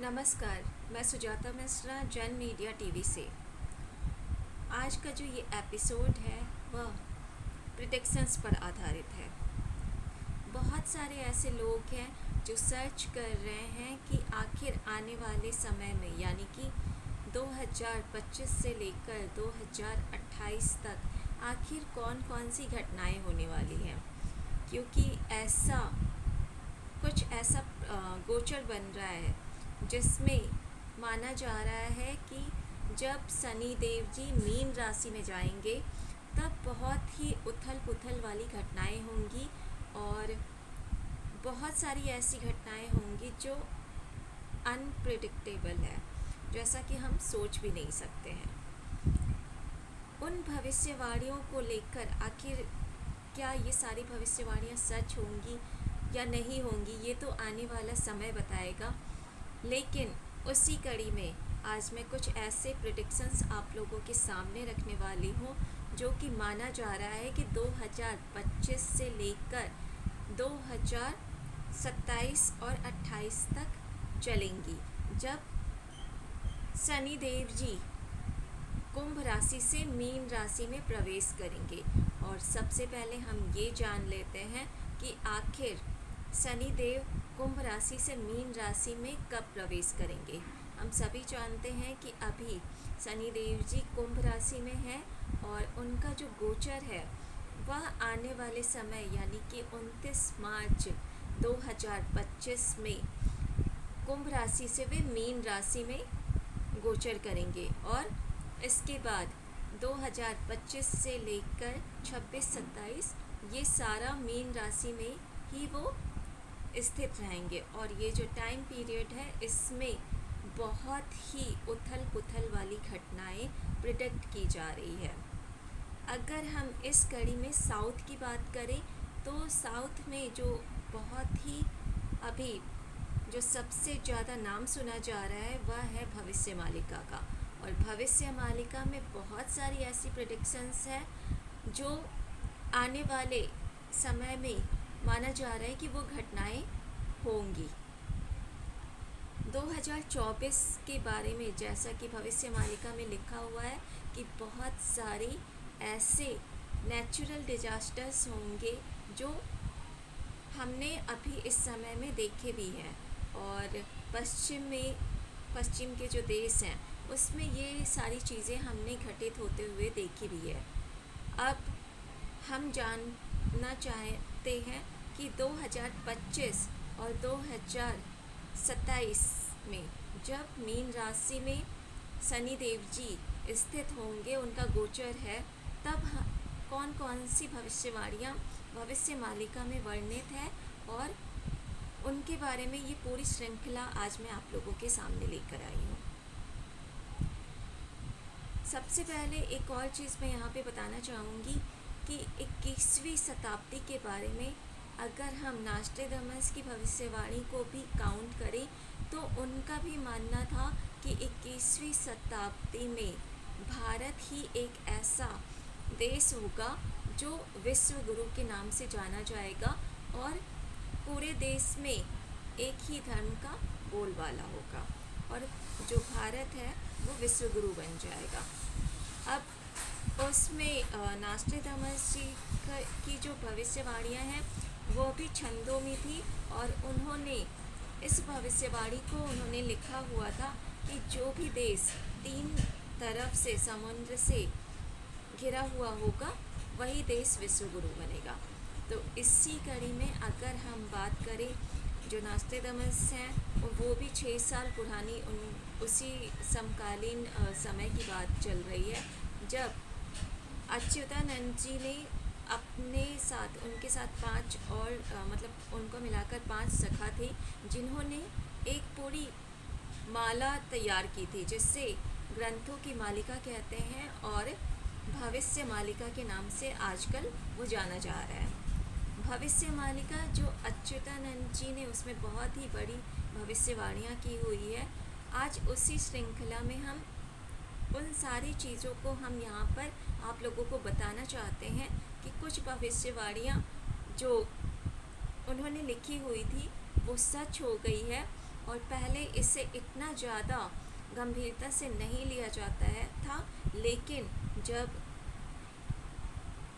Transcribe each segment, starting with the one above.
नमस्कार, मैं सुजाता मिश्रा जन मीडिया टीवी से। आज का जो ये एपिसोड है वह प्रिडिक्शंस पर आधारित है। बहुत सारे ऐसे लोग हैं जो सर्च कर रहे हैं कि आखिर आने वाले समय में यानी कि 2025 से लेकर 2028 तक आखिर कौन कौन सी घटनाएं होने वाली हैं, क्योंकि कुछ ऐसा गोचर बन रहा है जिसमें माना जा रहा है कि जब शनि देव जी मीन राशि में जाएंगे तब बहुत ही उथल पुथल वाली घटनाएं होंगी और बहुत सारी ऐसी घटनाएं होंगी जो अनप्रिडिक्टेबल है, जैसा कि हम सोच भी नहीं सकते हैं। उन भविष्यवाणियों को लेकर आखिर क्या ये सारी भविष्यवाणियाँ सच होंगी या नहीं होंगी, ये तो आने वाला समय बताएगा। लेकिन उसी कड़ी में आज मैं कुछ ऐसे प्रेडिक्शंस आप लोगों के सामने रखने वाली हूँ जो कि माना जा रहा है कि 2025 से लेकर 2027 और 28 तक चलेंगी, जब शनि देव जी कुंभ राशि से मीन राशि में प्रवेश करेंगे। और सबसे पहले हम ये जान लेते हैं कि आखिर शनि देव कुंभ राशि से मीन राशि में कब प्रवेश करेंगे। हम सभी जानते हैं कि अभी शनि देव जी कुंभ राशि में हैं और उनका जो गोचर है वह आने वाले समय यानी कि 29 मार्च 2025 में कुंभ राशि से वे मीन राशि में गोचर करेंगे और इसके बाद 2025 से लेकर 26-27 ये सारा मीन राशि में ही वो स्थित रहेंगे। और ये जो टाइम पीरियड है इसमें बहुत ही उथल पुथल वाली घटनाएं प्रिडिक्ट की जा रही है। अगर हम इस कड़ी में साउथ की बात करें तो साउथ में जो बहुत ही अभी जो सबसे ज़्यादा नाम सुना जा रहा है वह है भविष्य मालिका का। और भविष्य मालिका में बहुत सारी ऐसी प्रेडिक्शंस है जो आने वाले समय में माना जा रहा है कि वो घटनाएं होंगी। 2024 के बारे में जैसा कि भविष्य मालिका में लिखा हुआ है कि बहुत सारी ऐसे नेचुरल डिजास्टर्स होंगे जो हमने अभी इस समय में देखे भी हैं और पश्चिम के जो देश हैं उसमें ये सारी चीज़ें हमने घटित होते हुए देखी भी है। अब हम जानना चाहते हैं कि 2025 और 2027 में जब मीन राशि में शनि देव जी स्थित होंगे, उनका गोचर है, तब कौन कौन सी भविष्यवाणियाँ भविष्य मालिका में वर्णित है और उनके बारे में ये पूरी श्रृंखला आज मैं आप लोगों के सामने लेकर आई हूँ। सबसे पहले एक और चीज़ मैं यहाँ पे बताना चाहूँगी कि 21वीं शताब्दी के बारे में अगर हम नास्ट्रेडमस की भविष्यवाणी को भी काउंट करें तो उनका भी मानना था कि 21वीं शताब्दी में भारत ही एक ऐसा देश होगा जो विश्व गुरु के नाम से जाना जाएगा और पूरे देश में एक ही धर्म का बोलबाला होगा और जो भारत है वो विश्व गुरु बन जाएगा। अब उसमें नास्ट्रेडमस जी की जो भविष्यवाणियाँ हैं वो भी छंदों में थी और उन्होंने इस भविष्यवाणी को उन्होंने लिखा हुआ था कि जो भी देश 3 तरफ से समुद्र से घिरा हुआ होगा वही देश विश्व गुरु बनेगा। तो इसी कड़ी में अगर हम बात करें जो नास्ट्रेडमस हैं वो भी 6 साल पुरानी उसी समकालीन समय की बात चल रही है जब अच्युतानंद जी ने अपने साथ उनके साथ 5 और मतलब उनको मिलाकर 5 सखा थे जिन्होंने एक पूरी माला तैयार की थी जिससे ग्रंथों की मालिका कहते हैं और भविष्य मालिका के नाम से आजकल वो जाना जा रहा है। भविष्य मालिका जो अच्युतानंद जी ने उसमें बहुत ही बड़ी भविष्यवाणियाँ की हुई है। आज उसी श्रृंखला में हम उन सारी चीज़ों को हम यहाँ पर आप लोगों को बताना चाहते हैं कि कुछ भविष्यवाणियाँ जो उन्होंने लिखी हुई थी वो सच हो गई है और पहले इसे इतना ज़्यादा गंभीरता से नहीं लिया जाता है था, लेकिन जब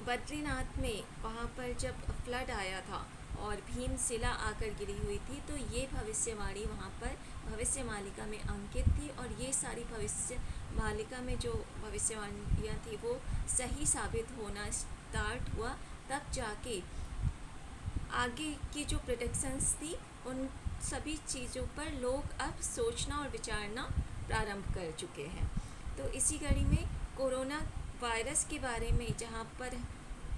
बद्रीनाथ में वहाँ पर जब फ्लड आया था और भीमशिला आकर गिरी हुई थी, तो ये भविष्यवाणी वहाँ पर भविष्य मालिका में अंकित थी, और ये सारी भविष्य मालिका में जो भविष्यवाणियाँ थी वो सही साबित होना स्टार्ट हुआ। तब जाके आगे की जो प्रेडिक्शंस थी उन सभी चीज़ों पर लोग अब सोचना और विचारना प्रारंभ कर चुके हैं। तो इसी कड़ी में कोरोना वायरस के बारे में, जहाँ पर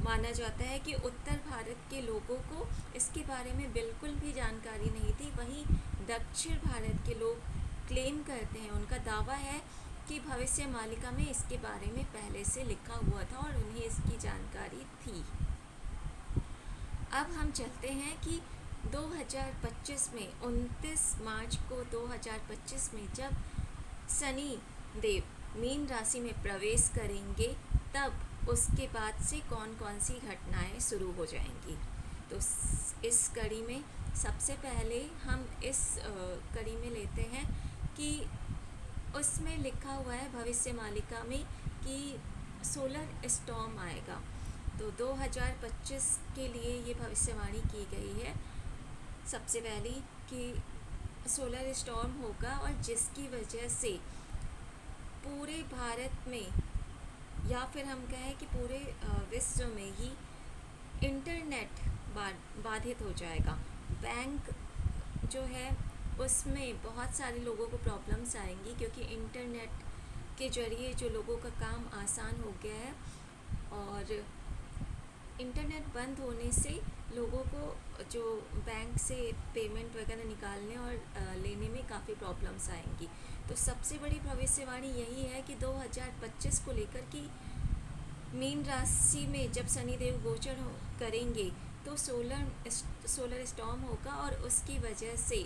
माना जाता है कि उत्तर भारत के लोगों को इसके बारे में बिल्कुल भी जानकारी नहीं थी, वहीं दक्षिण भारत के लोग क्लेम करते हैं, उनका दावा है कि भविष्य मालिका में इसके बारे में पहले से लिखा हुआ था और उन्हें इसकी जानकारी थी। अब हम चलते हैं कि 2025 में 29 मार्च को 2025 में जब शनि देव मीन राशि में प्रवेश करेंगे, तब उसके बाद से कौन कौन सी घटनाएं शुरू हो जाएंगी। तो इस कड़ी में सबसे पहले हम इस कड़ी में लेते हैं कि उसमें लिखा हुआ है भविष्य मालिका में कि सोलर स्टॉर्म आएगा। तो 2025 के लिए ये भविष्यवाणी की गई है सबसे पहली कि सोलर स्टॉर्म होगा, और जिसकी वजह से पूरे भारत में, या फिर हम कहें कि पूरे विश्व में ही इंटरनेट बाधित हो जाएगा। बैंक जो है उसमें बहुत सारे लोगों को प्रॉब्लम्स आएंगी, क्योंकि इंटरनेट के ज़रिए जो लोगों का काम आसान हो गया है, और इंटरनेट बंद होने से लोगों को जो बैंक से पेमेंट वगैरह निकालने और लेने में काफ़ी प्रॉब्लम्स आएंगी। तो सबसे बड़ी भविष्यवाणी यही है कि 2025 को लेकर कि मीन राशि में जब शनिदेव गोचर करेंगे तो सोलर स्टॉर्म होगा, और उसकी वजह से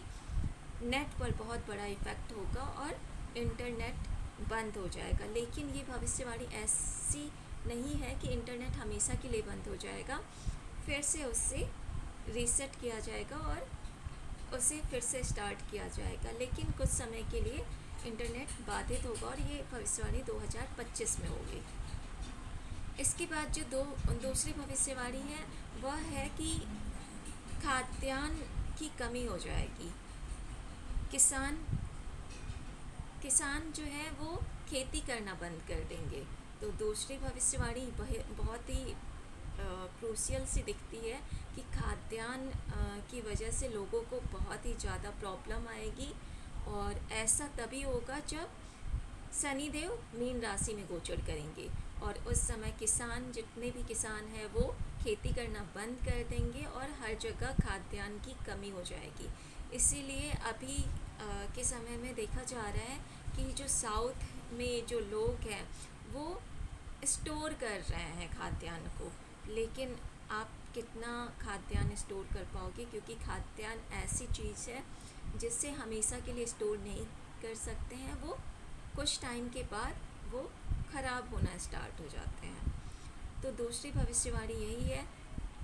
नेट पर बहुत बड़ा इफ़ेक्ट होगा और इंटरनेट बंद हो जाएगा। लेकिन ये भविष्यवाणी ऐसी नहीं है कि इंटरनेट हमेशा के लिए बंद हो जाएगा, फिर से उससे रीसेट किया जाएगा और उसे फिर से स्टार्ट किया जाएगा, लेकिन कुछ समय के लिए इंटरनेट बाधित होगा, और ये भविष्यवाणी 2025 में होगी। इसके बाद जो दूसरी भविष्यवाणी है वह है कि खाद्यान्न की कमी हो जाएगी। किसान जो है वो खेती करना बंद कर देंगे। तो दूसरी भविष्यवाणी बहुत ही क्रूशियल सी दिखती है कि खाद्यान्न की वजह से लोगों को बहुत ही ज़्यादा प्रॉब्लम आएगी, और ऐसा तभी होगा जब शनिदेव मीन राशि में गोचर करेंगे, और उस समय किसान, जितने भी किसान हैं वो खेती करना बंद कर देंगे और हर जगह खाद्यान्न की कमी हो जाएगी। इसीलिए अभी के समय में देखा जा रहा है कि जो साउथ में जो लोग हैं वो स्टोर कर रहे हैं खाद्यान्न को, लेकिन आप कितना खाद्यान्न स्टोर कर पाओगे, क्योंकि खाद्यान्न ऐसी चीज़ है जिससे हमेशा के लिए स्टोर नहीं कर सकते हैं, वो कुछ टाइम के बाद वो ख़राब होना स्टार्ट हो जाते हैं। तो दूसरी भविष्यवाणी यही है।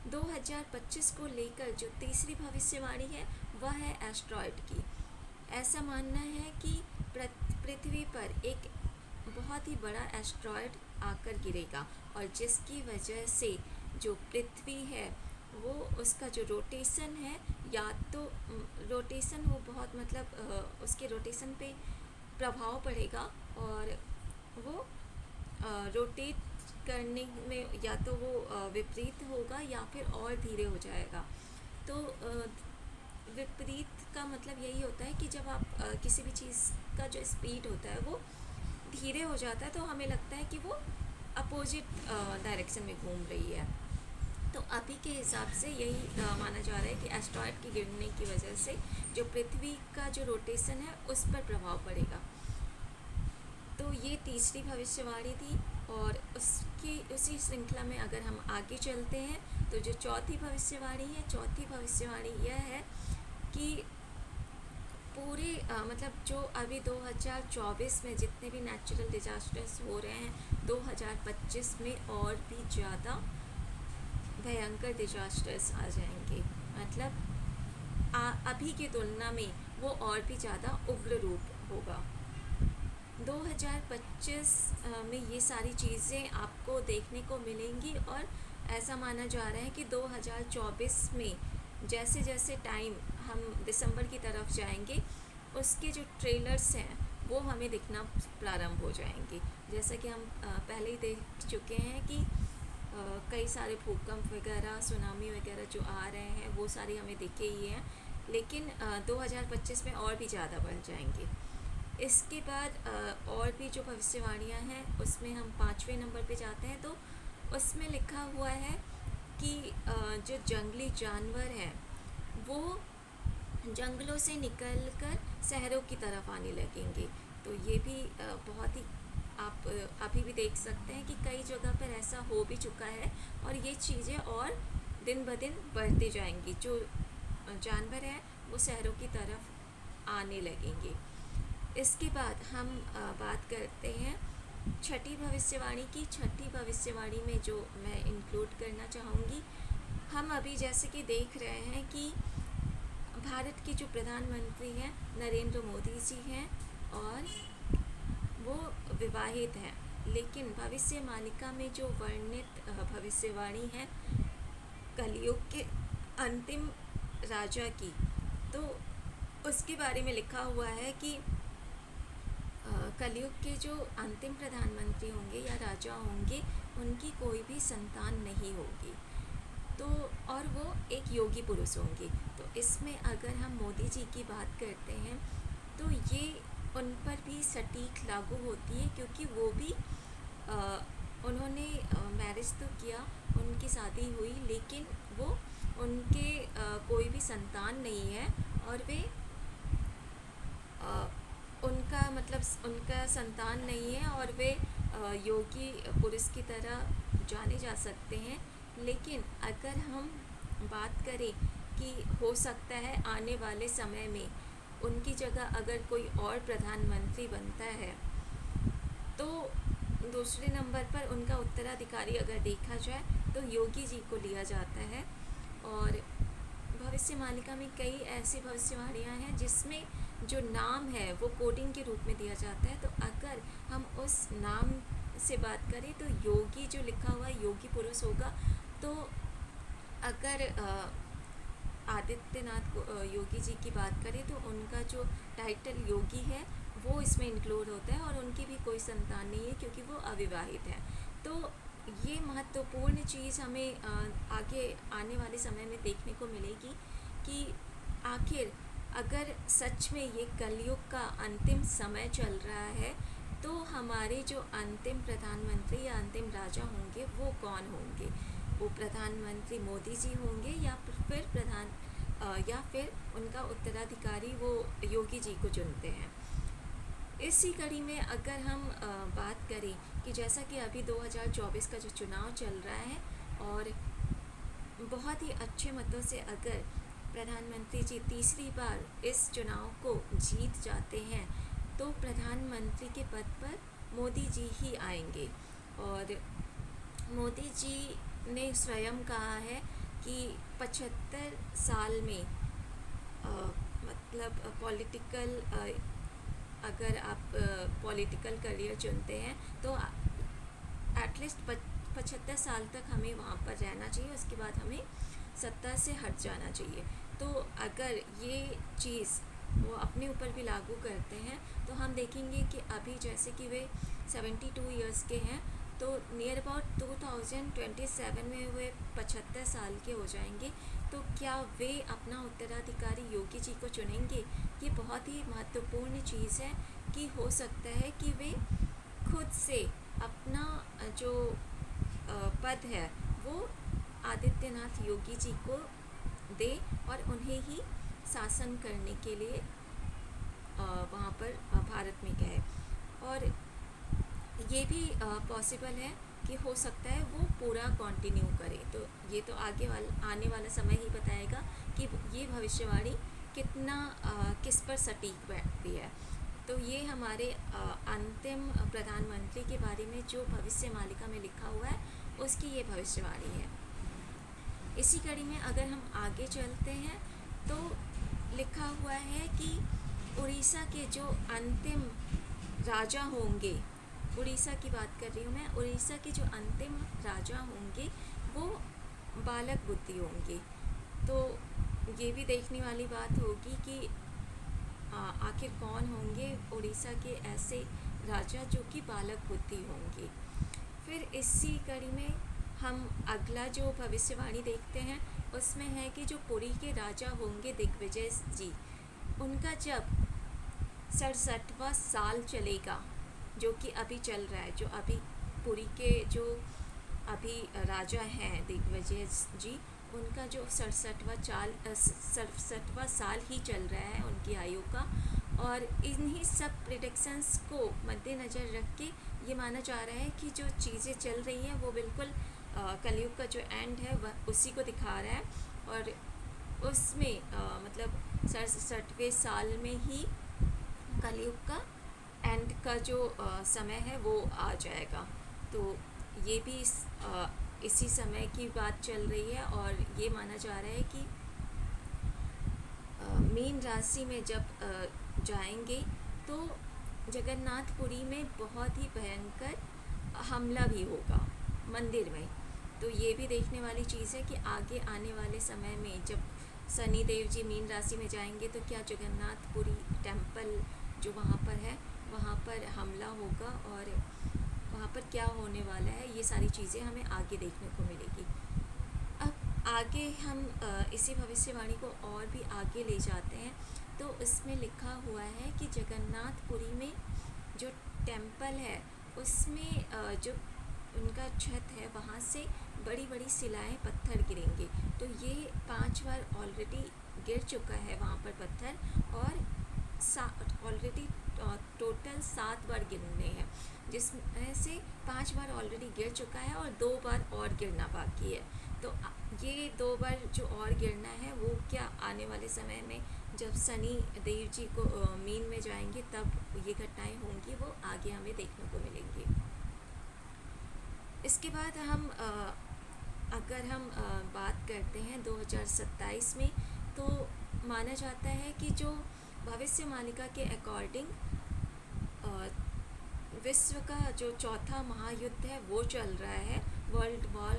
2025 को लेकर जो तीसरी भविष्यवाणी है वह है एस्ट्रॉयड की। ऐसा मानना है कि पृथ्वी पर एक बहुत ही बड़ा एस्ट्रॉयड आकर गिरेगा, और जिसकी वजह से जो पृथ्वी है वो उसका जो रोटेशन है, या तो रोटेशन वो बहुत उसके रोटेशन पे प्रभाव पड़ेगा, और वो रोटेट करने में या तो वो विपरीत होगा या फिर और धीरे हो जाएगा। तो विपरीत का मतलब यही होता है कि जब आप किसी भी चीज़ का जो स्पीड होता है वो धीरे हो जाता है, तो हमें लगता है कि वो अपोजिट डायरेक्शन में घूम रही है। तो अभी के हिसाब से यही माना जा रहा है कि एस्ट्रॉयड के गिरने की वजह से जो पृथ्वी का जो रोटेशन है उस पर प्रभाव पड़ेगा। तो ये तीसरी भविष्यवाणी थी, और उसी श्रृंखला में अगर हम आगे चलते हैं तो जो चौथी भविष्यवाणी यह है कि पूरे जो अभी 2024 में जितने भी नेचुरल डिजास्टर्स हो रहे हैं, 2025 में और भी ज़्यादा भयंकर डिजास्टर्स आ जाएंगे। अभी की तुलना में वो और भी ज़्यादा उग्र रूप होगा। 2025 में ये सारी चीज़ें आपको देखने को मिलेंगी और ऐसा माना जा रहा है कि 2024 में जैसे जैसे टाइम हम दिसंबर की तरफ जाएंगे, उसके जो ट्रेलर्स हैं वो हमें दिखना प्रारंभ हो जाएंगे। जैसा कि हम पहले ही देख चुके हैं कि कई सारे भूकंप वगैरह, सुनामी वगैरह जो आ रहे हैं वो सारे हमें दिखे ही हैं, लेकिन 2025 में और भी ज़्यादा बढ़ जाएंगे। इसके बाद और भी जो भविष्यवाणियाँ हैं उसमें हम 5वें नंबर पे जाते हैं, तो उसमें लिखा हुआ है कि जो जंगली जानवर हैं वो जंगलों से निकलकर शहरों की तरफ आने लगेंगे। तो ये भी बहुत ही आप अभी भी देख सकते हैं कि कई जगह पर ऐसा हो भी चुका है और ये चीज़ें और दिन ब दिन बढ़ती जाएंगी। जो जानवर हैं वो शहरों की तरफ आने लगेंगे। इसके बाद हम बात करते हैं छठी भविष्यवाणी की। छठी भविष्यवाणी में जो मैं इंक्लूड करना चाहूँगी, हम अभी जैसे कि देख रहे हैं कि भारत के जो प्रधानमंत्री हैं नरेंद्र मोदी जी हैं और वो विवाहित हैं, लेकिन भविष्य मालिका में जो वर्णित भविष्यवाणी है कलयुग के अंतिम राजा की, तो उसके बारे में लिखा हुआ है कि कलयुग के जो अंतिम प्रधानमंत्री होंगे या राजा होंगे उनकी कोई भी संतान नहीं होगी, तो और वो एक योगी पुरुष होंगे। तो इसमें अगर हम मोदी जी की बात करते हैं तो ये उन पर भी सटीक लागू होती है, क्योंकि वो भी उन्होंने मैरिज तो किया, उनकी शादी हुई, लेकिन वो उनके कोई भी संतान नहीं है और वे उनका संतान नहीं है और वे योगी पुरुष की तरह जाने जा सकते हैं। लेकिन अगर हम बात करें कि हो सकता है आने वाले समय में उनकी जगह अगर कोई और प्रधानमंत्री बनता है, तो दूसरे नंबर पर उनका उत्तराधिकारी अगर देखा जाए तो योगी जी को लिया जाता है। और भविष्य मालिका में कई ऐसी भविष्यवाणियाँ हैं जिसमें जो नाम है वो कोडिंग के रूप में दिया जाता है। तो अगर हम उस नाम से बात करें तो योगी जो लिखा हुआ है योगी पुरुष होगा। तो अगर आदित्यनाथ योगी जी की बात करें तो उनका जो टाइटल योगी है वो इसमें इंक्लूड होता है और उनकी भी कोई संतान नहीं है क्योंकि वो अविवाहित हैं। तो ये महत्वपूर्ण चीज़ हमें आगे आने वाले समय में देखने को मिलेगी कि आखिर अगर सच में ये कलयुग का अंतिम समय चल रहा है तो हमारे जो अंतिम प्रधानमंत्री या अंतिम राजा होंगे वो कौन होंगे। वो प्रधानमंत्री मोदी जी होंगे या फिर उनका उत्तराधिकारी वो योगी जी को चुनते हैं। इसी कड़ी में अगर हम बात करें कि जैसा कि अभी 2024 का जो चुनाव चल रहा है और बहुत ही अच्छे मतों से अगर प्रधानमंत्री जी तीसरी बार इस चुनाव को जीत जाते हैं तो प्रधानमंत्री के पद पर मोदी जी ही आएंगे। और मोदी जी ने स्वयं कहा है कि 75 साल में पॉलिटिकल अगर आप पॉलिटिकल करियर चुनते हैं तो एटलीस्ट 75 साल तक हमें वहाँ पर रहना चाहिए, उसके बाद हमें सत्ता से हट जाना चाहिए। तो अगर ये चीज़ वो अपने ऊपर भी लागू करते हैं तो हम देखेंगे कि अभी जैसे कि वे 72 इयर्स के हैं, तो नियर अबाउट 2027 में वे 75 साल के हो जाएंगे। तो क्या वे अपना उत्तराधिकारी योगी जी को चुनेंगे? ये बहुत ही महत्वपूर्ण चीज़ है कि हो सकता है कि वे खुद से अपना जो पद है वो आदित्यनाथ योगी जी को दे और उन्हें ही शासन करने के लिए वहाँ पर भारत में गए। और ये भी पॉसिबल है कि हो सकता है वो पूरा कंटिन्यू करे। तो ये तो आने वाला समय ही बताएगा कि ये भविष्यवाणी कितना किस पर सटीक बैठती है। तो ये हमारे अंतिम प्रधानमंत्री के बारे में जो भविष्य मालिका में लिखा हुआ है उसकी ये भविष्यवाणी है। इसी कड़ी में अगर हम आगे चलते हैं तो लिखा हुआ है कि उड़ीसा के जो अंतिम राजा होंगे, उड़ीसा की बात कर रही हूँ मैं, उड़ीसा के जो अंतिम राजा होंगे वो बालक बुद्धि होंगे। तो ये भी देखने वाली बात होगी कि आखिर कौन होंगे उड़ीसा के ऐसे राजा जो कि बालक बुद्धि होंगे। फिर इसी कड़ी में हम अगला जो भविष्यवाणी देखते हैं उसमें है कि जो पुरी के राजा होंगे दिग्विजय जी, उनका जब 67वां साल चलेगा, जो कि अभी चल रहा है, जो अभी पुरी के जो अभी राजा हैं दिग्विजय जी, उनका जो 67वां साल ही चल रहा है उनकी आयु का। और इन्हीं सब प्रिडिक्शंस को मद्देनज़र रख के ये माना जा रहा है कि जो चीज़ें चल रही हैं वो बिल्कुल कलयुग का जो एंड है वह उसी को दिखा रहा है। और उसमें मतलब 67वें साल में ही कलयुग का एंड का जो समय है वो आ जाएगा। तो ये भी इसी समय की बात चल रही है। और ये माना जा रहा है कि मीन राशि में जब जाएंगे तो जगन्नाथपुरी में बहुत ही भयंकर हमला भी होगा मंदिर में। तो ये भी देखने वाली चीज़ है कि आगे आने वाले समय में जब शनि देव जी मीन राशि में जाएंगे तो क्या जगन्नाथपुरी टेम्पल जो वहाँ पर है वहाँ पर हमला होगा और वहाँ पर क्या होने वाला है, ये सारी चीज़ें हमें आगे देखने को मिलेगी। अब आगे हम इसी भविष्यवाणी को और भी आगे ले जाते हैं। तो इसमें लिखा हुआ है कि जगन्नाथपुरी में जो टेम्पल है उसमें जो उनका छत है वहाँ से बड़ी बड़ी शिलाएं पत्थर गिरेंगे। तो ये 5 बार ऑलरेडी गिर चुका है वहाँ पर पत्थर, और ऑलरेडी टोटल 7 बार गिरने हैं, जिसमें से 5 बार ऑलरेडी गिर चुका है और 2 बार और गिरना बाकी है। तो ये 2 बार जो और गिरना है वो क्या आने वाले समय में जब शनि देव जी को मीन में जाएंगे तब ये घटनाएं होंगी, वो आगे हमें देखने को मिलेंगी। इसके बाद हम अगर हम बात करते हैं 2027 में, तो माना जाता है कि जो भविष्य मालिका के अकॉर्डिंग विश्व का जो चौथा महायुद्ध है वो चल रहा है, वर्ल्ड वॉर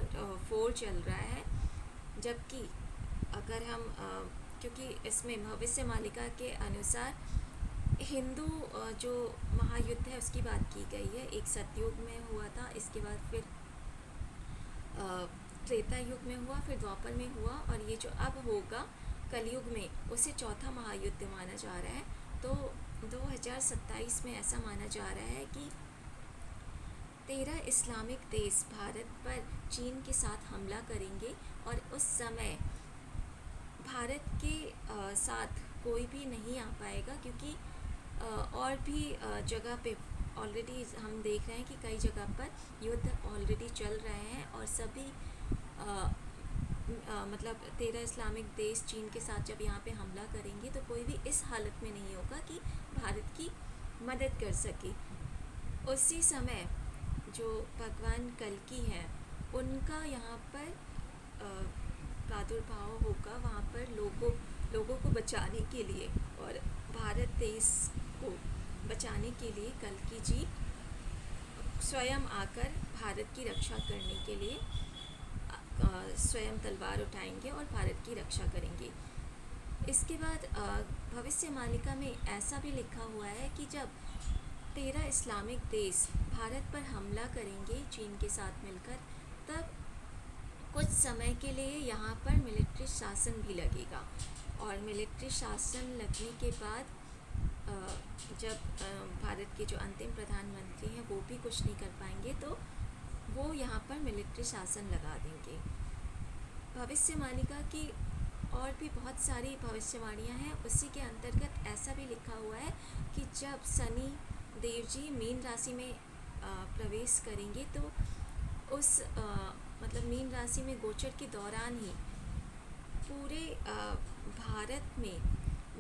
4 चल रहा है। जबकि अगर हम क्योंकि इसमें भविष्य मालिका के अनुसार हिंदू जो महायुद्ध है उसकी बात की गई है। एक सतयुग में हुआ था, इसके बाद फिर त्रेता युग में हुआ, फिर द्वापर में हुआ, और ये जो अब होगा कलयुग में उसे चौथा महायुद्ध माना जा रहा है। तो 2027 में ऐसा माना जा रहा है कि 13 इस्लामिक देश भारत पर चीन के साथ हमला करेंगे, और उस समय भारत के साथ कोई भी नहीं आ पाएगा, क्योंकि और भी जगह पे ऑलरेडी हम देख रहे हैं कि कई जगह पर युद्ध ऑलरेडी चल रहे हैं, और सभी मतलब 13 इस्लामिक देश चीन के साथ जब यहाँ पे हमला करेंगे तो कोई भी इस हालत में नहीं होगा कि भारत की मदद कर सके। उसी समय जो भगवान कल्कि हैं उनका यहाँ पर प्रादुर्भाव होगा, वहाँ पर लोगों को बचाने के लिए और भारत देश को बचाने के लिए कल्कि जी स्वयं आकर भारत की रक्षा करने के लिए स्वयं तलवार उठाएंगे और भारत की रक्षा करेंगे। इसके बाद भविष्य मालिका में ऐसा भी लिखा हुआ है कि जब 13 इस्लामिक देश भारत पर हमला करेंगे चीन के साथ मिलकर, तब कुछ समय के लिए यहाँ पर मिलिट्री शासन भी लगेगा, और मिलिट्री शासन लगने के बाद जब भारत के जो अंतिम प्रधानमंत्री हैं वो भी कुछ नहीं कर पाएंगे तो वो यहाँ पर मिलिट्री शासन लगा देंगे। भविष्य मालिका की और भी बहुत सारी भविष्यवाणियाँ हैं, उसी के अंतर्गत ऐसा भी लिखा हुआ है कि जब शनि देव जी मीन राशि में प्रवेश करेंगे तो उस मतलब मीन राशि में गोचर के दौरान ही पूरे भारत में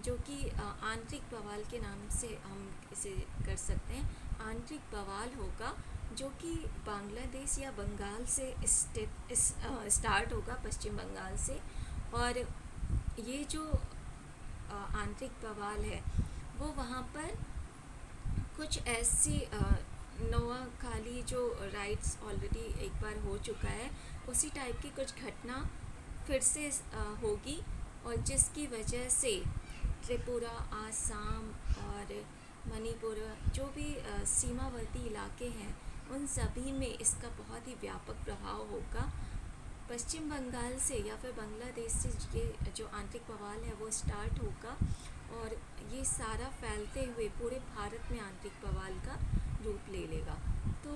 जो कि आंतरिक बवाल के नाम से हम इसे कर सकते हैं, आंतरिक बवाल होगा जो कि बांग्लादेश या बंगाल से स्टार्ट होगा, पश्चिम बंगाल से। और ये जो आंतरिक बवाल है वो वहाँ पर कुछ ऐसी नोआखाली जो राइट्स ऑलरेडी एक बार हो चुका है उसी टाइप की कुछ घटना फिर से होगी, और जिसकी वजह से त्रिपुरा, आसाम और मणिपुर जो भी सीमावर्ती इलाके हैं उन सभी में इसका बहुत ही व्यापक प्रभाव होगा। पश्चिम बंगाल से या फिर बांग्लादेश से ये जो आंतरिक बवाल है वो स्टार्ट होगा और ये सारा फैलते हुए पूरे भारत में आंतरिक बवाल का रूप ले लेगा। तो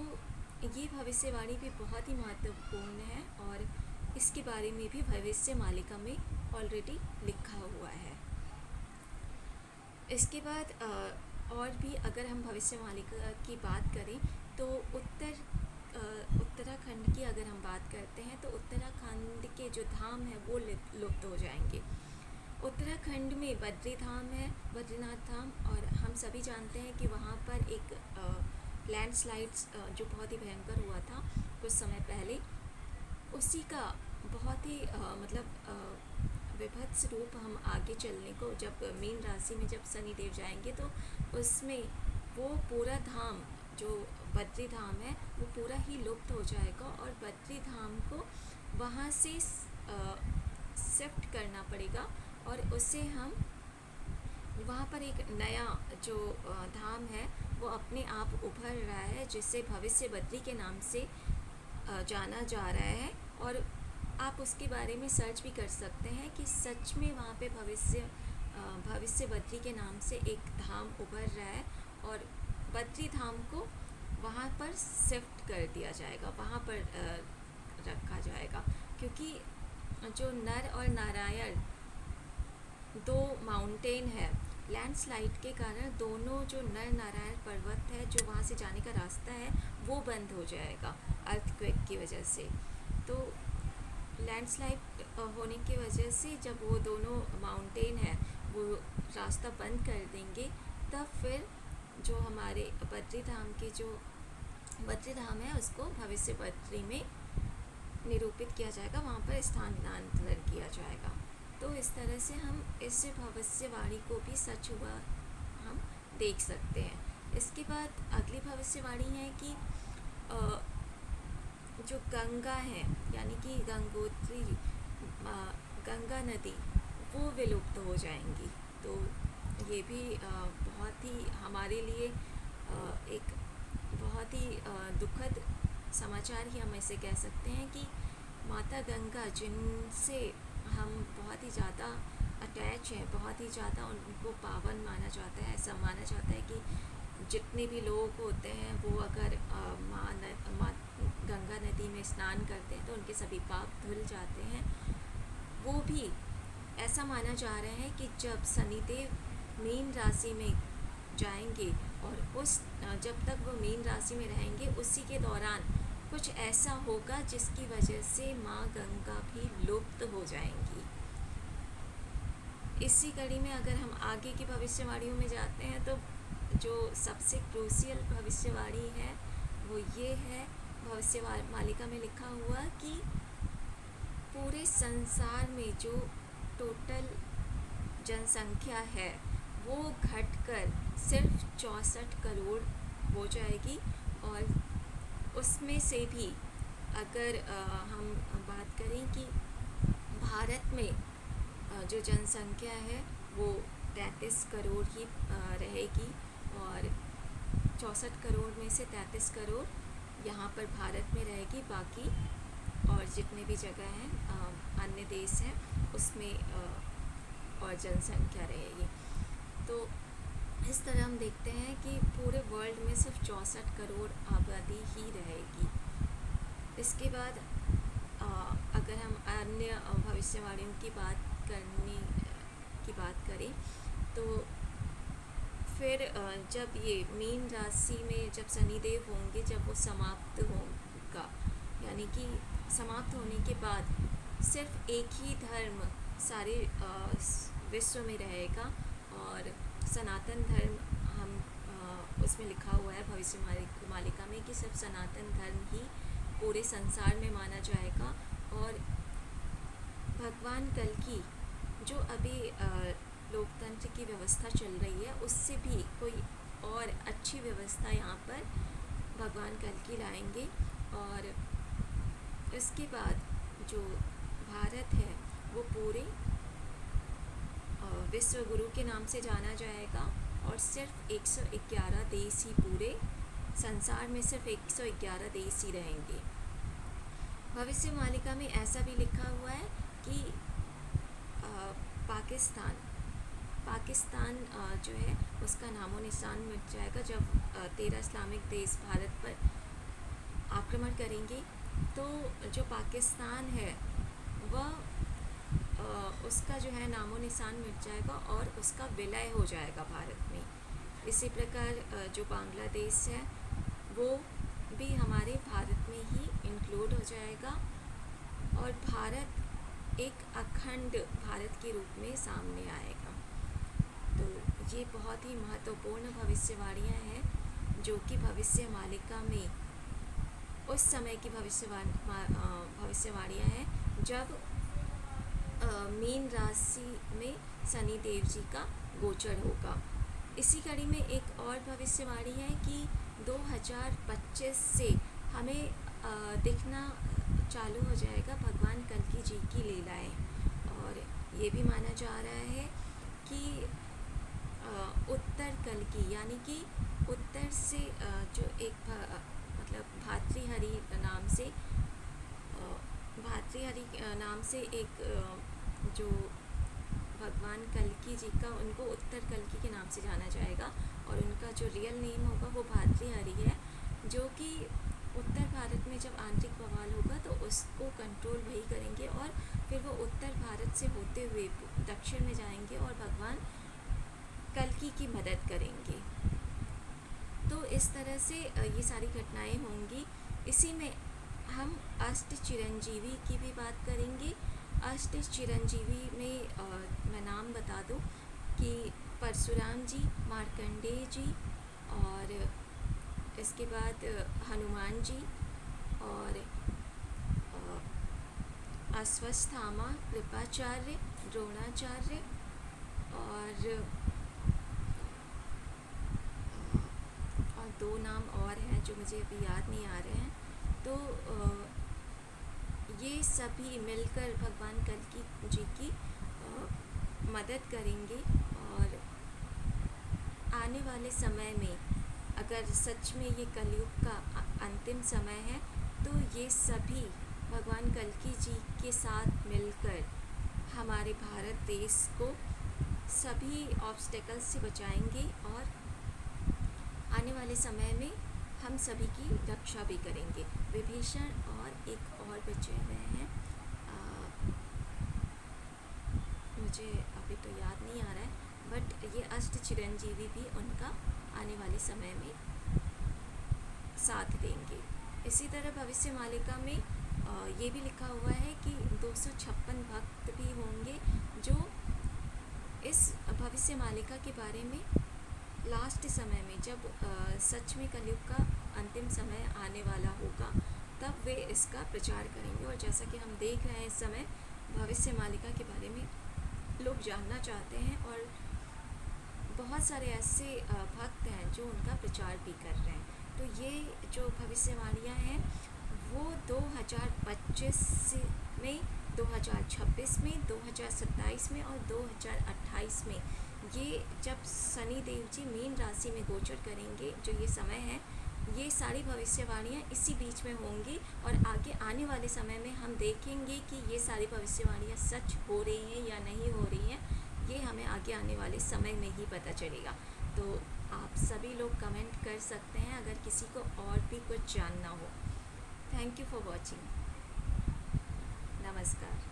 ये भविष्यवाणी भी बहुत ही महत्वपूर्ण है और इसके बारे में भी भविष्य मालिका में ऑलरेडी लिखा हुआ है। इसके बाद और भी अगर हम भविष्य मालिका की बात करें तो उत्तराखंड की अगर हम बात करते हैं तो उत्तराखंड के जो धाम है वो लुप्त हो जाएंगे। उत्तराखंड में बद्री धाम है, बद्रीनाथ धाम, और हम सभी जानते हैं कि वहाँ पर एक लैंडस्लाइड्स जो बहुत ही भयंकर हुआ था कुछ समय पहले, उसी का बहुत ही विभत्स रूप हम आगे चलने को, जब मीन राशि में जब शनिदेव जाएंगे तो उसमें वो पूरा धाम जो बद्री धाम है वो पूरा ही लुप्त हो जाएगा और बद्री धाम को वहाँ से शिफ्ट करना पड़ेगा और उससे हम वहाँ पर एक नया जो धाम है वो अपने आप उभर रहा है जिसे भविष्य बद्री के नाम से जाना जा रहा है। और आप उसके बारे में सर्च भी कर सकते हैं कि सच में वहाँ पे भविष्य बद्री के नाम से एक धाम उभर रहा है और बद्री धाम को वहाँ पर शिफ्ट कर दिया जाएगा, वहाँ पर रखा जाएगा, क्योंकि जो नर और नारायण दो माउंटेन है, लैंडस्लाइड के कारण दोनों जो नर नारायण पर्वत है जो वहाँ से जाने का रास्ता है वो बंद हो जाएगा अर्थक्वेक की वजह से। तो लैंडस्लाइड होने की वजह से जब वो दोनों माउंटेन है वो रास्ता बंद कर देंगे, तब फिर जो हमारे बद्री धाम की जो बद्री धाम है उसको भविष्य बद्री में निरूपित किया जाएगा, वहाँ पर स्थानांतरण किया जाएगा। तो इस तरह से हम इस भविष्यवाणी को भी सच हुआ हम देख सकते हैं। इसके बाद अगली भविष्यवाणी है कि जो गंगा है यानी कि गंगोत्री गंगा नदी वो विलुप्त हो जाएंगी। तो ये भी बहुत ही हमारे लिए एक बहुत ही दुखद समाचार ही हम ऐसे कह सकते हैं कि माता गंगा जिनसे हम बहुत ही ज़्यादा अटैच हैं, बहुत ही ज़्यादा उनको पावन माना जाता है। ऐसा माना जाता है कि जितने भी लोग होते हैं वो अगर माँ गंगा नदी में स्नान करते हैं तो उनके सभी पाप धुल जाते हैं। वो भी ऐसा माना जा रहा है कि जब शनिदेव मीन राशि में जाएंगे और उस जब तक वो मीन राशि में रहेंगे उसी के दौरान कुछ ऐसा होगा जिसकी वजह से माँ गंगा भी लुप्त हो जाएंगी। इसी कड़ी में अगर हम आगे की भविष्यवाणियों में जाते हैं तो जो सबसे क्रूशियल भविष्यवाणी है वो ये है, भविष्य मालिका में लिखा हुआ कि पूरे संसार में जो टोटल जनसंख्या है वो घटकर सिर्फ 64 करोड़ हो जाएगी। और उसमें से भी अगर हम बात करें कि भारत में जो जनसंख्या है वो 33 करोड़ ही रहेगी और 64 करोड़ में से 33 करोड़ यहाँ पर भारत में रहेगी, बाकी और जितने भी जगह हैं अन्य देश हैं उसमें और जनसंख्या रहेगी। तो इस तरह हम देखते हैं कि पूरे वर्ल्ड में सिर्फ 64 करोड़ आबादी ही रहेगी। इसके बाद अगर हम अन्य भविष्यवाणियों की बात करें तो फिर जब ये मीन राशि में जब शनिदेव होंगे, जब वो समाप्त होगा, यानी कि समाप्त होने के बाद सिर्फ एक ही धर्म सारे विश्व में रहेगा और सनातन धर्म हम उसमें लिखा हुआ है भविष्य मालिका में कि सिर्फ सनातन धर्म ही पूरे संसार में माना जाएगा। और भगवान कल्कि जो अभी लोकतंत्र की व्यवस्था चल रही है उससे भी कोई और अच्छी व्यवस्था यहाँ पर भगवान कल्कि लाएंगे। और इसके बाद जो भारत है वो पूरे विश्व गुरु के नाम से जाना जाएगा और सिर्फ 111 देश ही पूरे संसार में सिर्फ 111 देश ही रहेंगे। भविष्य मालिका में ऐसा भी लिखा हुआ है कि पाकिस्तान जो है उसका नामो निशान मिट जाएगा जब 13 इस्लामिक देश भारत पर आक्रमण करेंगे। तो जो पाकिस्तान है वह उसका जो है नामो निशान मिट जाएगा और उसका विलय हो जाएगा भारत में। इसी प्रकार जो बांग्लादेश है वो भी हमारे भारत में ही इंक्लूड हो जाएगा और भारत एक अखंड भारत के रूप में सामने आएगा। तो ये बहुत ही महत्वपूर्ण भविष्यवाणियाँ हैं जो कि भविष्य मालिका में उस समय की भविष्यवाणियाँ हैं जब मीन राशि में शनि देव जी का गोचर होगा। इसी कड़ी में एक और भविष्यवाणी है कि 2025 से हमें दिखना चालू हो जाएगा भगवान कल्कि जी की लीलाएं। और ये भी माना जा रहा है कि उत्तर कल्कि यानी कि उत्तर से जो एक भातृहरि नाम से एक जो भगवान कल्कि जी का उनको उत्तर कल्कि के नाम से जाना जाएगा और उनका जो रियल नेम होगा वो भातृहरि है, जो कि उत्तर भारत में जब आंतरिक बवाल होगा तो उसको कंट्रोल वही करेंगे और फिर वो उत्तर भारत से होते हुए दक्षिण में जाएंगे और भगवान कल्कि की मदद करेंगे। तो इस तरह से ये सारी घटनाएं होंगी। इसी में हम अष्ट चिरंजीवी की भी बात करेंगे। अष्ट चिरंजीवी में मैं नाम बता दूं कि परशुराम जी, मार्कंडेय जी और इसके बाद हनुमान जी और अश्वत्थामा, कृपाचार्य, द्रोणाचार्य और दो नाम और हैं जो मुझे अभी याद नहीं आ रहे हैं। तो ये सभी मिलकर भगवान कल्कि जी की मदद करेंगे और आने वाले समय में अगर सच में ये कलयुग का अंतिम समय है तो ये सभी भगवान कल्कि जी के साथ मिलकर हमारे भारत देश को सभी ऑब्स्टेकल्स से बचाएंगे और आने वाले समय में हम सभी की रक्षा भी करेंगे। विभीषण और एक और बचे हुए हैं, मुझे अभी तो याद नहीं आ रहा है, बट ये अष्ट चिरंजीवी भी उनका आने वाले समय में साथ देंगे। इसी तरह भविष्य मालिका में ये भी लिखा हुआ है कि 256 भक्त भी होंगे जो इस भविष्य मालिका के बारे में लास्ट समय में जब सच में कलयुग का अंतिम समय आने वाला होगा तब वे इसका प्रचार करेंगे। और जैसा कि हम देख रहे हैं इस समय भविष्य मालिका के बारे में लोग जानना चाहते हैं और बहुत सारे ऐसे भक्त हैं जो उनका प्रचार भी कर रहे हैं। तो ये जो भविष्यवाणियाँ हैं वो 2025 में, 2026 में, 2027 में और 2028 में ये जब शनि देव जी मीन राशि में गोचर करेंगे, जो ये समय है, ये सारी भविष्यवाणियाँ इसी बीच में होंगी और आगे आने वाले समय में हम देखेंगे कि ये सारी भविष्यवाणियाँ सच हो रही हैं या नहीं हो रही हैं। ये हमें आगे आने वाले समय में ही पता चलेगा। तो आप सभी लोग कमेंट कर सकते हैं अगर किसी को और भी कुछ जानना हो। Thank you for watching. नमस्कार।